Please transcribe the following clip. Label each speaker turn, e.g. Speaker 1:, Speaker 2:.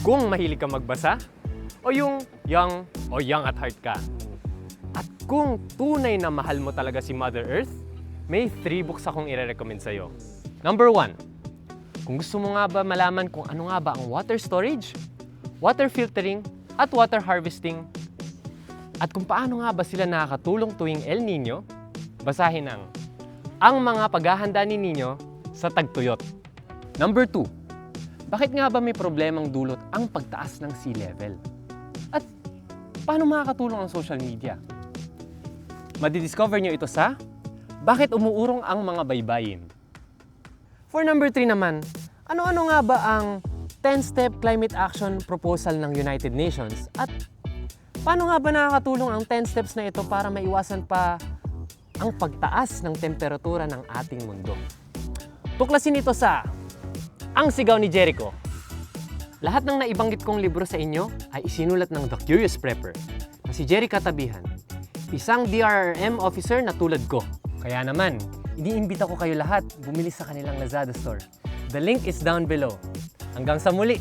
Speaker 1: kung mahilig ka magbasa, o yung young o young at heart ka. At kung tunay na mahal mo talaga si Mother Earth, may 3 books akong i-recommend sa'yo. Number 1, kung gusto mo nga ba malaman kung ano nga ba ang water storage, water filtering, at water harvesting, at kung paano nga ba sila nakakatulong tuwing El Nino, basahin ang mga paghahanda ni Nino sa tagtuyot. Number 2, bakit nga ba may problemang dulot ang pagtaas ng sea level? At paano makakatulong ang social media? Madidiscover nyo ito sa Bakit Umuurong ang Mga Baybayin. For number 3 naman, ano-ano nga ba ang 10-step climate action proposal ng United Nations? At paano nga ba nakakatulong ang 10 steps na ito para maiwasan pa ang pagtaas ng temperatura ng ating mundo? Tuklasin ito sa Ang Sigaw ni Jericho. Lahat ng naibanggit kong libro sa inyo ay isinulat ng The Curious Prepper na si Jerry Katabihan, isang DRRM officer na tulad ko. Kaya naman, iniimbita ko kayo lahat bumili sa kanilang Lazada store. The link is down below. Hanggang sa muli!